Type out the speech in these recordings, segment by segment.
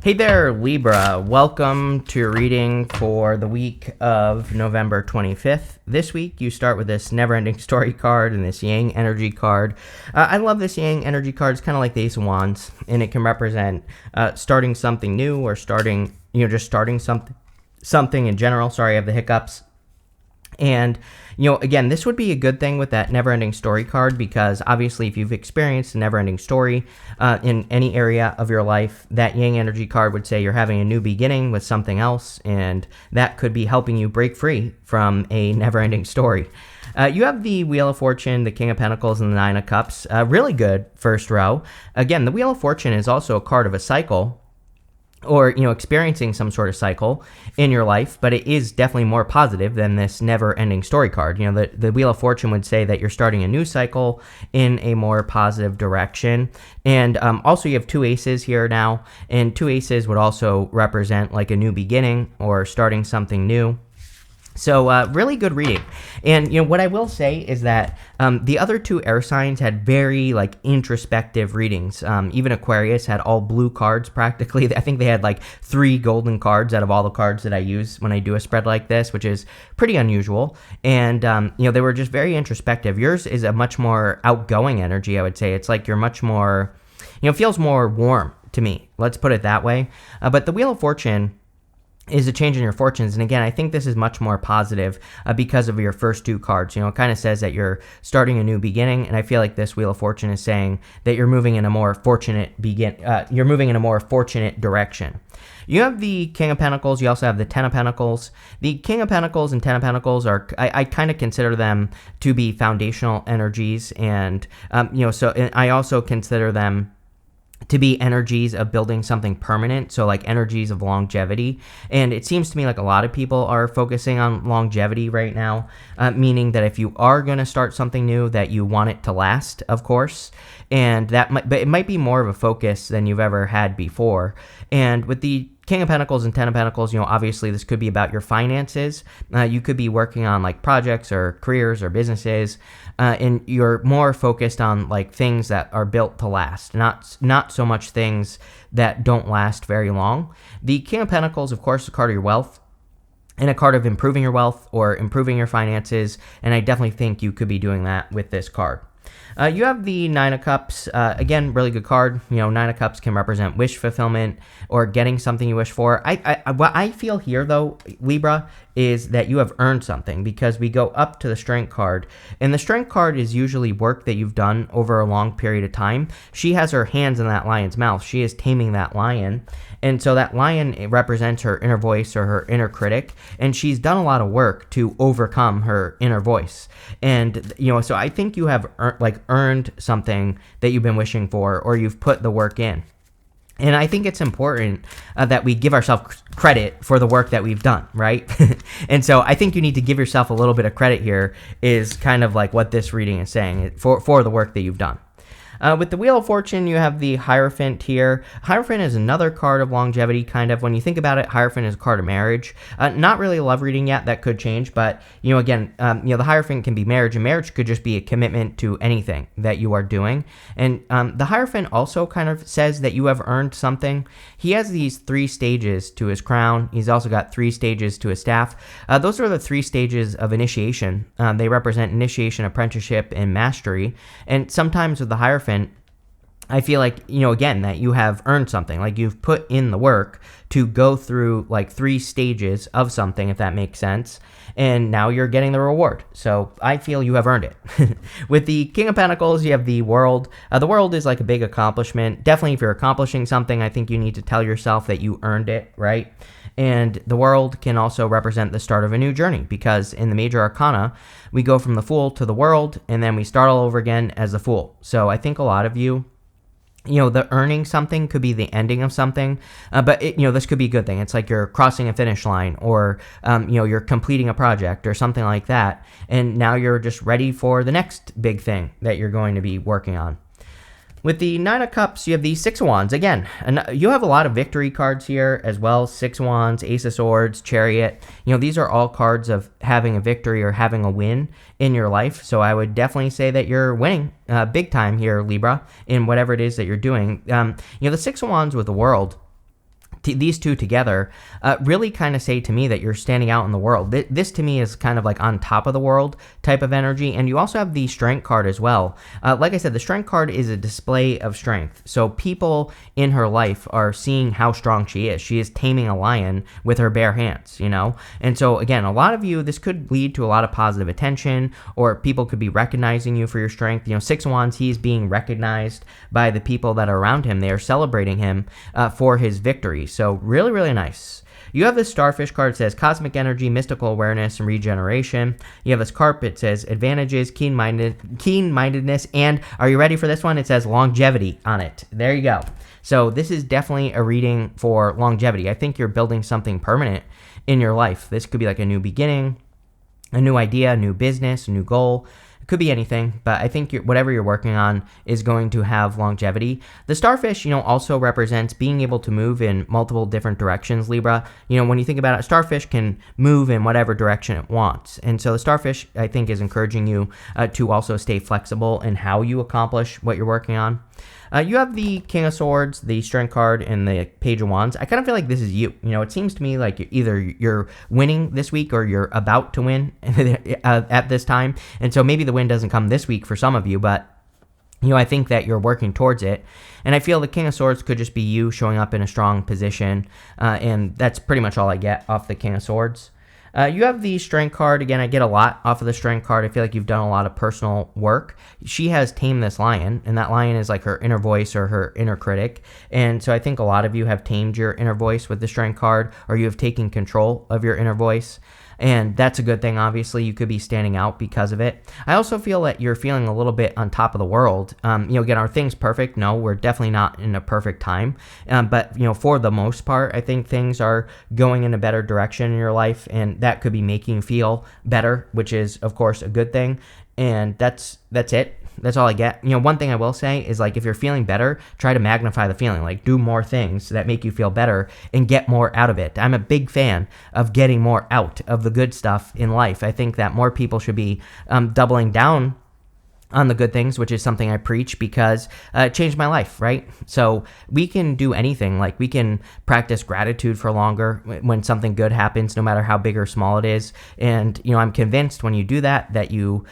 Hey there, Libra. Welcome to your reading for the week of November 25th. This week, you start with this Never-Ending Story card and this Yang Energy card. I love this Yang Energy card. It's kind of like the Ace of Wands, and it can represent starting something new or starting something in general. Sorry, I have the hiccups. And, again, this would be a good thing with that Never-Ending Story card because, obviously, if you've experienced a never-ending story in any area of your life, that Yang Energy card would say you're having a new beginning with something else, and that could be helping you break free from a never-ending story. You have the Wheel of Fortune, the King of Pentacles, and the Nine of Cups. Really good first row. Again, the Wheel of Fortune is also a card of a cycle, or experiencing some sort of cycle in your life, but it is definitely more positive than this never-ending story card. The Wheel of Fortune would say that you're starting a new cycle in a more positive direction. And also you have two aces here now, and two aces would also represent like a new beginning or starting something new. So really good reading. And what I will say is that the other two air signs had very introspective readings. Even Aquarius had all blue cards practically. I think they had 3 golden cards out of all the cards that I use when I do a spread like this, which is pretty unusual. And they were just very introspective. Yours is a much more outgoing energy, I would say. It's like you're much more, feels more warm to me. Let's put it that way. But the Wheel of Fortune is a change in your fortunes. And again, I think this is much more positive because of your first two cards. It kind of says that you're starting a new beginning, and I feel like this Wheel of Fortune is saying that you're moving in a more fortunate direction. You have the King of Pentacles. You also have the Ten of Pentacles. The King of Pentacles and Ten of Pentacles are, I kind of consider them to be foundational energies. And, I also consider them to be energies of building something permanent, so energies of longevity. And it seems to me like a lot of people are focusing on longevity right now, meaning that if you are going to start something new, that you want it to last, of course. And but it might be more of a focus than you've ever had before. And with the King of Pentacles and Ten of Pentacles, obviously this could be about your finances. You could be working on projects or careers or businesses, and you're more focused on things that are built to last, not so much things that don't last very long. The King of Pentacles, of course, is a card of your wealth and a card of improving your wealth or improving your finances, and I definitely think you could be doing that with this card. You have the Nine of Cups. Again, really good card. Nine of Cups can represent wish fulfillment or getting something you wish for. What I feel here, though, Libra, is that you have earned something because we go up to the Strength card. And the Strength card is usually work that you've done over a long period of time. She has her hands in that lion's mouth. She is taming that lion. And so that lion, it represents her inner voice or her inner critic. And she's done a lot of work to overcome her inner voice. And, so I think you have earned something that you've been wishing for, or you've put the work in. And I think it's important that we give ourselves credit for the work that we've done, right? And so I think you need to give yourself a little bit of credit here is kind of what this reading is saying for the work that you've done. With the Wheel of Fortune, you have the Hierophant here. Hierophant is another card of longevity, kind of. When you think about it, Hierophant is a card of marriage. Not really a love reading yet. That could change. But, again, the Hierophant can be marriage. And marriage could just be a commitment to anything that you are doing. And the Hierophant also kind of says that you have earned something. He has these 3 stages to his crown. He's also got 3 stages to his staff. Those are the 3 stages of initiation. They represent initiation, apprenticeship, and mastery. And sometimes with the Hierophant, I feel again, that you have earned something. You've put in the work to go through 3 stages of something, if that makes sense. And now you're getting the reward. So I feel you have earned it. With the King of Pentacles, you have the World. The World is a big accomplishment. Definitely if you're accomplishing something, I think you need to tell yourself that you earned it, right? And the World can also represent the start of a new journey because in the Major Arcana, we go from the Fool to the World, and then we start all over again as the Fool. So I think a lot of you, the earning something could be the ending of something, but this could be a good thing. It's like you're crossing a finish line, or you're completing a project or something like that, and now you're just ready for the next big thing that you're going to be working on. With the Nine of Cups, you have the Six of Wands. Again, you have a lot of victory cards here as well. Six of Wands, Ace of Swords, Chariot. These are all cards of having a victory or having a win in your life. So I would definitely say that you're winning big time here, Libra, in whatever it is that you're doing. The Six of Wands with the World these two together really kind of say to me that you're standing out in the world. This to me is kind of like on top of the world type of energy. And you also have the strength card as well. Like I said, the strength card is a display of strength. So people in her life are seeing how strong she is. She is taming a lion with her bare hands, you know? And so again, a lot of you, this could lead to a lot of positive attention, or people could be recognizing you for your strength. You know, Six of Wands, he's being recognized by the people that are around him. They are celebrating him for his victories. So really, really nice. You have this starfish card. It says cosmic energy, mystical awareness, and regeneration. You have this carp. It says advantages, keen-mindedness, and are you ready for this one? It says longevity on it. There you go. So this is definitely a reading for longevity. I think you're building something permanent in your life. This could be like a new beginning, a new idea, a new business, a new goal. It could be anything, but I think whatever you're working on is going to have longevity. The starfish, you know, also represents being able to move in multiple different directions, Libra. You know, when you think about it, a starfish can move in whatever direction it wants. And so the starfish, I think, is encouraging you to also stay flexible in how you accomplish what you're working on. You have the King of Swords, the Strength card, and the Page of Wands. I kind of feel like this is you. You know, it seems to me like either you're winning this week or you're about to win at this time. And so maybe the win doesn't come this week for some of you, but you know, I think that you're working towards it. And I feel the King of Swords could just be you showing up in a strong position. And that's pretty much all I get off the King of Swords. You have the Strength card. Again, I get a lot off of the Strength card. I feel like you've done a lot of personal work. She has tamed this lion, and that lion is like her inner voice or her inner critic. And so I think a lot of you have tamed your inner voice with the Strength card, or you have taken control of your inner voice. And that's a good thing, obviously. You could be standing out because of it. I also feel that you're feeling a little bit on top of the world. You know, again, are things perfect? No, we're definitely not in a perfect time. But, you know, for the most part, I think things are going in a better direction in your life. And that could be making you feel better, which is, of course, a good thing. And that's it. That's all I get. You know, one thing I will say is, like, if you're feeling better, try to magnify the feeling. Like, do more things that make you feel better and get more out of it. I'm a big fan of getting more out of the good stuff in life. I think that more people should be doubling down on the good things, which is something I preach because it changed my life, right? So we can do anything. Like, we can practice gratitude for longer when something good happens, no matter how big or small it is. And, you know, I'm convinced when you do that you,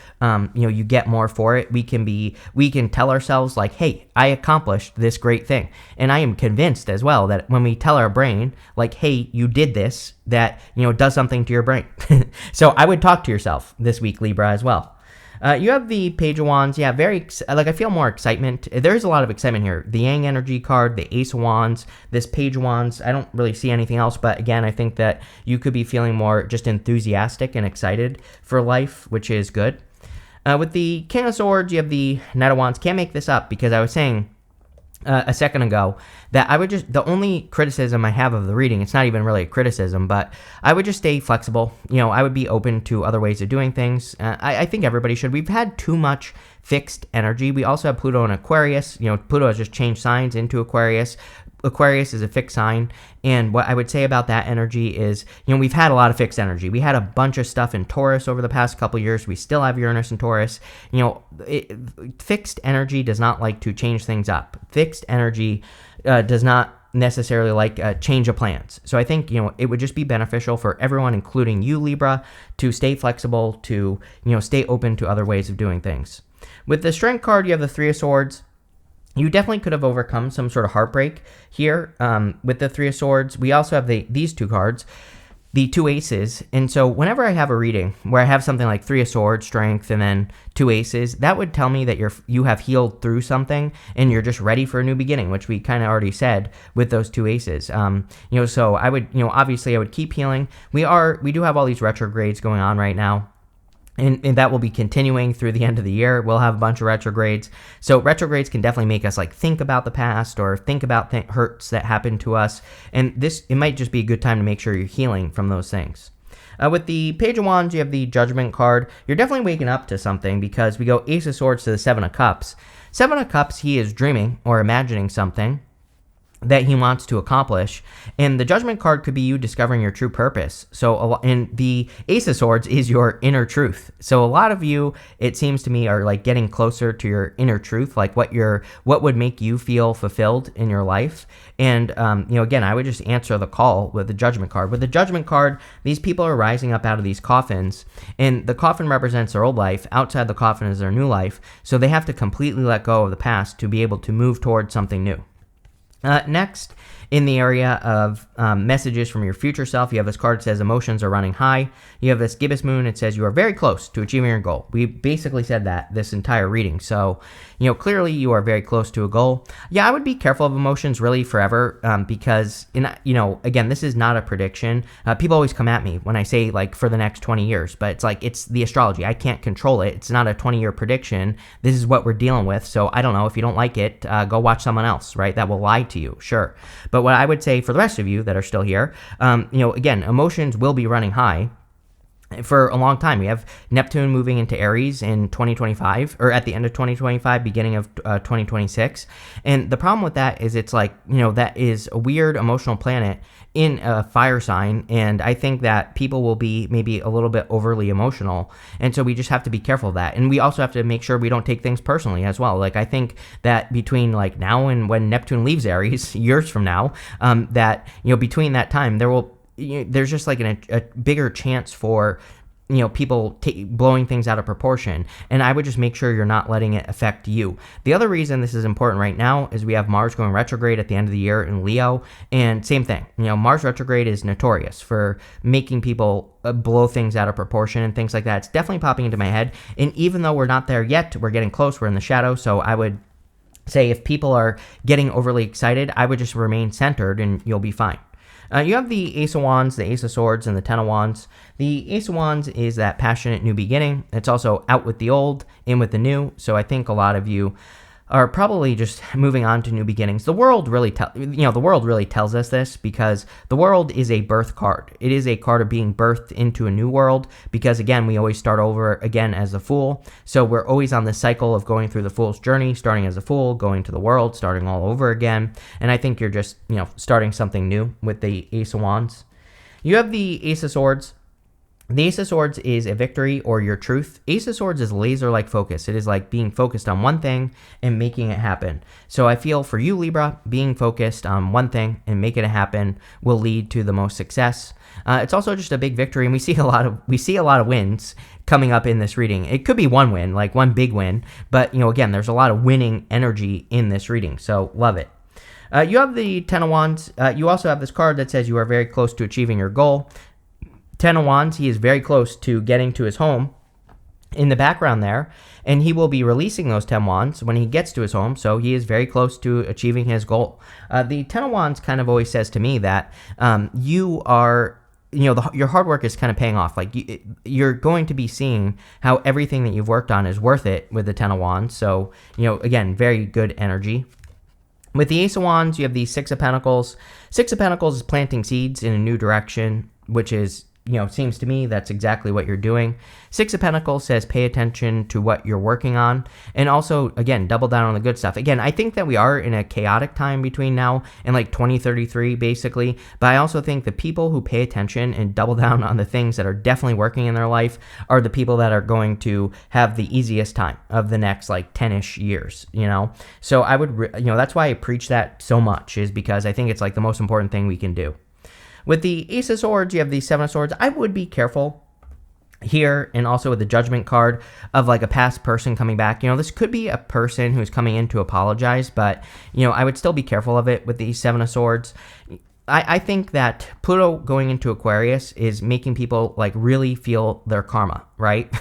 you get more for it. We can tell ourselves like, hey, I accomplished this great thing. And I am convinced as well that when we tell our brain like, hey, you did this, that, you know, does something to your brain. So I would talk to yourself this week, Libra, as well. You have the Page of Wands. Yeah, I feel more excitement. There's a lot of excitement here. The Yang energy card, the Ace of Wands, this Page of Wands. I don't really see anything else, but again, I think that you could be feeling more just enthusiastic and excited for life, which is good. With the King of Swords, you have the Knight of Wands. Can't make this up because I was saying a second ago that the only criticism I have of the reading, it's not even really a criticism, but I would just stay flexible. You know, I would be open to other ways of doing things. I think everybody should. We've had too much fixed energy. We also have Pluto in Aquarius. You know, Pluto has just changed signs into Aquarius. Aquarius is a fixed sign, and what I would say about that energy is, you know, we've had a lot of fixed energy. We had a bunch of stuff in Taurus over the past couple years. We still have Uranus in Taurus. You know, fixed energy does not like to change things up. Fixed energy does not necessarily like a change of plans. So I think, you know, it would just be beneficial for everyone, including you, Libra, to stay flexible, to, you know, stay open to other ways of doing things. With the Strength card, you have the Three of Swords. You definitely could have overcome some sort of heartbreak here with the Three of Swords. We also have these two cards, the two aces. And so whenever I have a reading where I have something like Three of Swords, Strength, and then two aces, that would tell me that you have healed through something and you're just ready for a new beginning, which we kind of already said with those two aces. You know, so I would, you know, obviously I would keep healing. We do have all these retrogrades going on right now. And that will be continuing through the end of the year. We'll have a bunch of retrogrades. So retrogrades can definitely make us like think about the past or think about hurts that happened to us. And it might just be a good time to make sure you're healing from those things. With the Page of Wands, you have the Judgment card. You're definitely waking up to something because we go Ace of Swords to the Seven of Cups. Seven of Cups, he is dreaming or imagining something. that he wants to accomplish. And the Judgment card could be you discovering your true purpose. And the Ace of Swords is your inner truth. So a lot of you, it seems to me, are like getting closer to your inner truth, like what would make you feel fulfilled in your life. And again, I would just answer the call with the Judgment card. With the Judgment card, these people are rising up out of these coffins, and the coffin represents their old life. Outside the coffin is their new life. So they have to completely let go of the past to be able to move towards something new. Next, in the area of messages from your future self, you have this card that says emotions are running high. You have this gibbous moon. It says you are very close to achieving your goal. We basically said that this entire reading. So, clearly you are very close to a goal. Yeah, I would be careful of emotions really forever because, again, this is not a prediction. People always come at me when I say like for the next 20 years, but it's like it's the astrology. I can't control it. It's not a 20-year prediction. This is what we're dealing with. So I don't know. If you don't like it, go watch someone else, right? That will lie to you, sure. But what I would say for the rest of you that are still here, again, emotions will be running high for a long time. We have Neptune moving into Aries in 2025, or at the end of 2025, beginning of 2026. And the problem with that is it's like, that is a weird emotional planet in a fire sign, and I think that people will be maybe a little bit overly emotional, and so we just have to be careful of that. And we also have to make sure we don't take things personally as well. Like I think that between like now and when Neptune leaves Aries years from now, that between that time there's just like a bigger chance for people blowing things out of proportion. And I would just make sure you're not letting it affect you. The other reason this is important right now is we have Mars going retrograde at the end of the year in Leo. And same thing, Mars retrograde is notorious for making people blow things out of proportion and things like that. It's definitely popping into my head. And even though we're not there yet, we're getting close, we're in the shadow. So I would say if people are getting overly excited, I would just remain centered and you'll be fine. You have the Ace of Wands, the Ace of Swords, and the Ten of Wands. The Ace of Wands is that passionate new beginning. It's also out with the old, in with the new. So I think a lot of you are probably just moving on to new beginnings. The world really tells us this because the world is a birth card. It is a card of being birthed into a new world because, again, we always start over again as the Fool. So we're always on this cycle of going through the Fool's journey, starting as a Fool, going to the world, starting all over again. And I think you're just, starting something new with the Ace of Wands. You have the Ace of Swords. The Ace of Swords is a victory or your truth. Ace of Swords is laser-like focus. It is like being focused on one thing and making it happen. So I feel for you, Libra, being focused on one thing and making it happen will lead to the most success. It's also just a big victory, and we see a lot of wins coming up in this reading. It could be one win, like one big win, but again, there's a lot of winning energy in this reading. So love it. You have the Ten of Wands. You also have this card that says you are very close to achieving your goal. Ten of Wands, he is very close to getting to his home in the background there, and he will be releasing those 10 Wands when he gets to his home, so he is very close to achieving his goal. The Ten of Wands kind of always says to me that you are, your hard work is kind of paying off. Like you're going to be seeing how everything that you've worked on is worth it with the Ten of Wands, so, again, very good energy. With the Ace of Wands, you have the Six of Pentacles. Six of Pentacles is planting seeds in a new direction, which is, seems to me that's exactly what you're doing. Six of Pentacles says pay attention to what you're working on. And also, again, double down on the good stuff. Again, I think that we are in a chaotic time between now and like 2033, basically. But I also think the people who pay attention and double down on the things that are definitely working in their life are the people that are going to have the easiest time of the next like 10-ish years, So I would, that's why I preach that so much, is because I think it's like the most important thing we can do. With the Ace of Swords, you have the Seven of Swords. I would be careful here, and also with the Judgment card of like a past person coming back. This could be a person who's coming in to apologize, but, I would still be careful of it with the Seven of Swords. I think that Pluto going into Aquarius is making people like really feel their karma, right?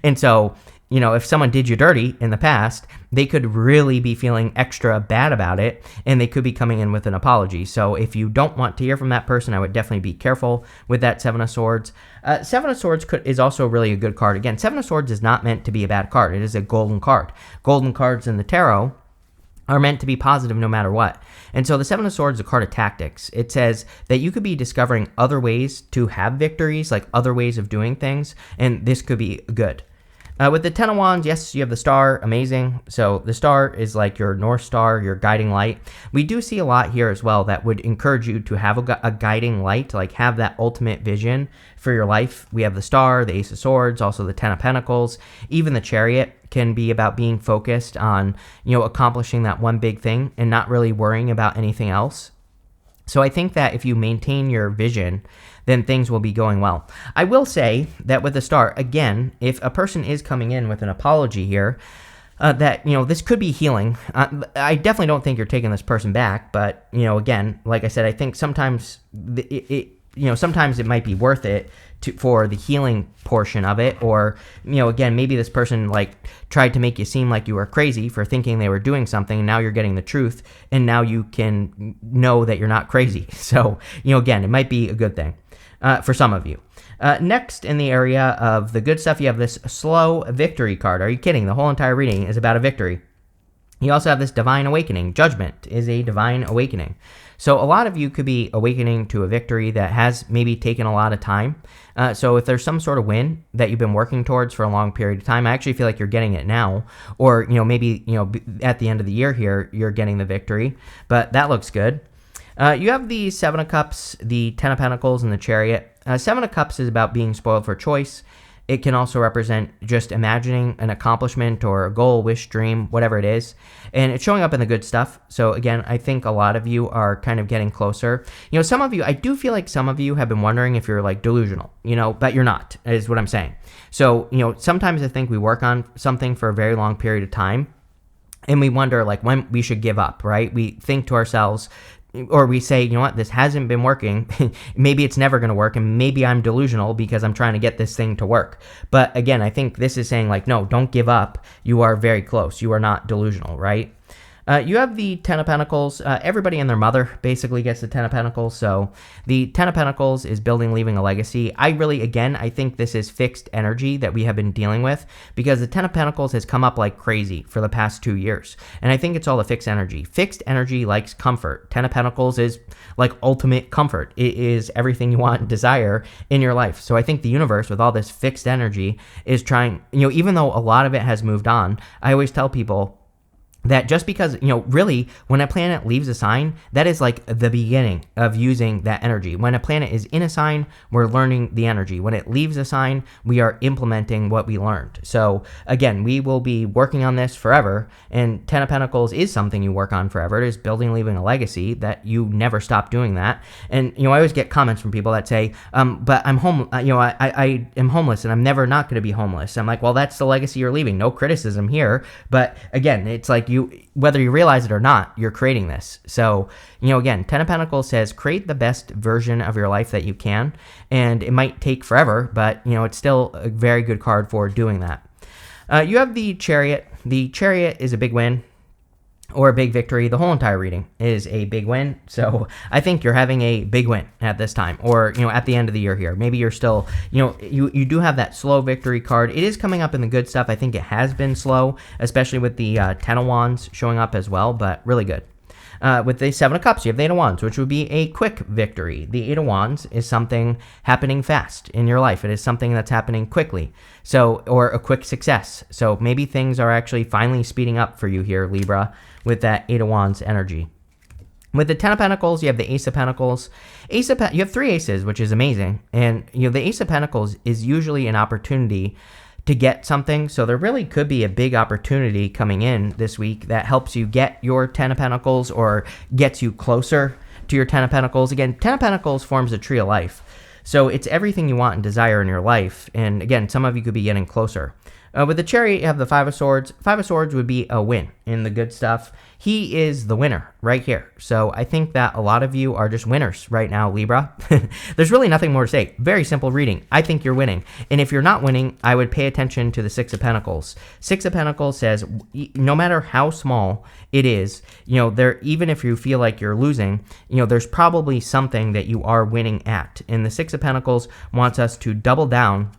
And so, if someone did you dirty in the past, they could really be feeling extra bad about it, and they could be coming in with an apology. So if you don't want to hear from that person, I would definitely be careful with that Seven of Swords. Seven of Swords is also really a good card. Again, Seven of Swords is not meant to be a bad card. It is a golden card. Golden cards in the tarot are meant to be positive no matter what. And so the Seven of Swords is a card of tactics. It says that you could be discovering other ways to have victories, like other ways of doing things, and this could be good. With the Ten of Wands, yes, you have the star, amazing. So the star is like your North Star, your guiding light. We do see a lot here as well that would encourage you to have a guiding light, to like have that ultimate vision for your life. We have the star, the Ace of Swords, also the Ten of Pentacles, even the Chariot can be about being focused on, accomplishing that one big thing and not really worrying about anything else. So I think that if you maintain your vision, then things will be going well. I will say that with the star, again, if a person is coming in with an apology here, that, this could be healing. I definitely don't think you're taking this person back, but, again, like I said, I think sometimes sometimes it might be worth it for the healing portion of it, or, again, maybe this person like tried to make you seem like you were crazy for thinking they were doing something, and now you're getting the truth, and now you can know that you're not crazy. So, again, it might be a good thing for some of you. Next, in the area of the good stuff, you have this slow victory card. Are you kidding? The whole entire reading is about a victory. You also have this divine awakening. Judgment is a divine awakening. So a lot of you could be awakening to a victory that has maybe taken a lot of time. So if there's some sort of win that you've been working towards for a long period of time, I actually feel like you're getting it now. Or, maybe, at the end of the year here, you're getting the victory. But that looks good. You have the Seven of Cups, the Ten of Pentacles, and the Chariot. Seven of Cups is about being spoiled for choice. It can also represent just imagining an accomplishment or a goal, wish, dream, whatever it is. And it's showing up in the good stuff. So again, I think a lot of you are kind of getting closer. Some of you, I do feel like some of you have been wondering if you're like delusional, but you're not, is what I'm saying. So, sometimes I think we work on something for a very long period of time, and we wonder like when we should give up, right? We think to ourselves, or we say, this hasn't been working. Maybe it's never going to work, and maybe I'm delusional because I'm trying to get this thing to work. But again, I think this is saying like, no, don't give up. You are very close. You are not delusional, right? You have the Ten of Pentacles. Everybody and their mother basically gets the Ten of Pentacles. So the Ten of Pentacles is building, leaving a legacy. I think this is fixed energy that we have been dealing with, because the Ten of Pentacles has come up like crazy for the past 2 years. And I think it's all the fixed energy. Fixed energy likes comfort. Ten of Pentacles is like ultimate comfort. It is everything you want and desire in your life. So I think the universe, with all this fixed energy, is trying, even though a lot of it has moved on, I always tell people that just because, really, when a planet leaves a sign, that is like the beginning of using that energy. When a planet is in a sign, we're learning the energy. When it leaves a sign, we are implementing what we learned. So again, we will be working on this forever, and Ten of Pentacles is something you work on forever. It is building, leaving a legacy that you never stop doing that. And, I always get comments from people that say, but I'm home, I am homeless and I'm never not going to be homeless. I'm like, well, that's the legacy you're leaving. No criticism here. But again, it's like, whether you realize it or not, you're creating this. So, again, Ten of Pentacles says create the best version of your life that you can, and it might take forever, but, it's still a very good card for doing that. You have the Chariot. The Chariot is a big win or a big victory. The whole entire reading is a big win. So I think you're having a big win at this time, or, at the end of the year here. Maybe you're still, you do have that slow victory card. It is coming up in the good stuff. I think it has been slow, especially with the Ten of Wands showing up as well, but really good. With the Seven of Cups, you have the Eight of Wands, which would be a quick victory. The Eight of Wands is something happening fast in your life. It is something that's happening quickly, or a quick success. So maybe things are actually finally speeding up for you here, Libra, with that Eight of Wands energy. With the Ten of Pentacles, you have the Ace of Pentacles. You have 3 aces, which is amazing. And the Ace of Pentacles is usually an opportunity to get something. So there really could be a big opportunity coming in this week that helps you get your Ten of Pentacles, or gets you closer to your Ten of Pentacles. Again, Ten of Pentacles forms a tree of life. So it's everything you want and desire in your life. And again, some of you could be getting closer. With the Chariot, you have the Five of Swords. Five of Swords would be a win in the good stuff. He is the winner right here. So I think that a lot of you are just winners right now, Libra. There's really nothing more to say. Very simple reading. I think you're winning. And if you're not winning, I would pay attention to the Six of Pentacles. Six of Pentacles says, no matter how small it is, even if you feel like you're losing, there's probably something that you are winning at. And the Six of Pentacles wants us to double down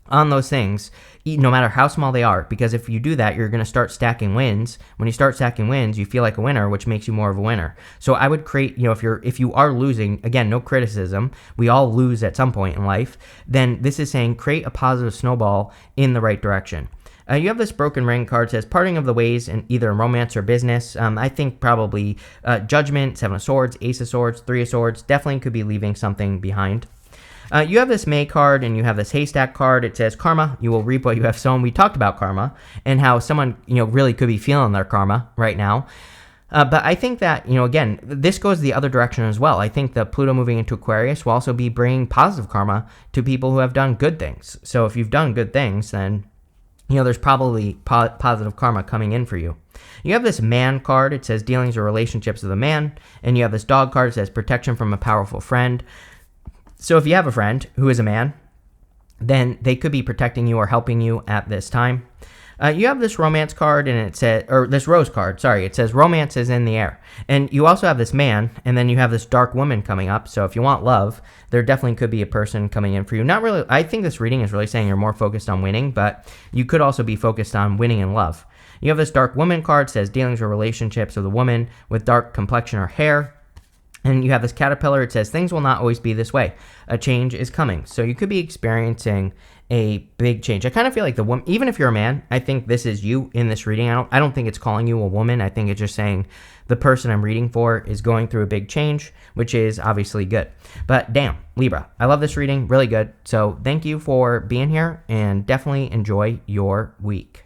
on those things, no matter how small they are, because if you do that, you're going to start stacking wins. When you start stacking wins, you feel like a winner, which makes you more of a winner. So I would create, if you are losing, again, no criticism, we all lose at some point in life, then this is saying create a positive snowball in the right direction. You have this broken ring card, says parting of the ways in either romance or business. I think probably judgment, 7 of swords, ace of swords, 3 of swords, definitely could be leaving something behind. You have this May card and you have this haystack card. It says karma, you will reap what you have sown. We talked about karma and how someone, really could be feeling their karma right now. But I think that, again, this goes the other direction as well. I think that Pluto moving into Aquarius will also be bringing positive karma to people who have done good things. So if you've done good things, then, there's probably positive karma coming in for you. You have this man card. It says dealings or relationships with a man. And you have this dog card. It says protection from a powerful friend. So if you have a friend who is a man, then they could be protecting you or helping you at this time. You have this romance card and it says, or this rose card, sorry, it says romance is in the air. And you also have this man, and then you have this dark woman coming up. So if you want love, there definitely could be a person coming in for you. Not really, I think this reading is really saying you're more focused on winning, but you could also be focused on winning in love. You have this dark woman card, says dealings or relationships with a woman with dark complexion or hair. And you have this caterpillar. It says things will not always be this way. A change is coming. So you could be experiencing a big change. I kind of feel like the woman, even if you're a man, I think this is you in this reading. I don't think it's calling you a woman. I think it's just saying the person I'm reading for is going through a big change, which is obviously good. But damn, Libra, I love this reading. Really good. So thank you for being here and definitely enjoy your week.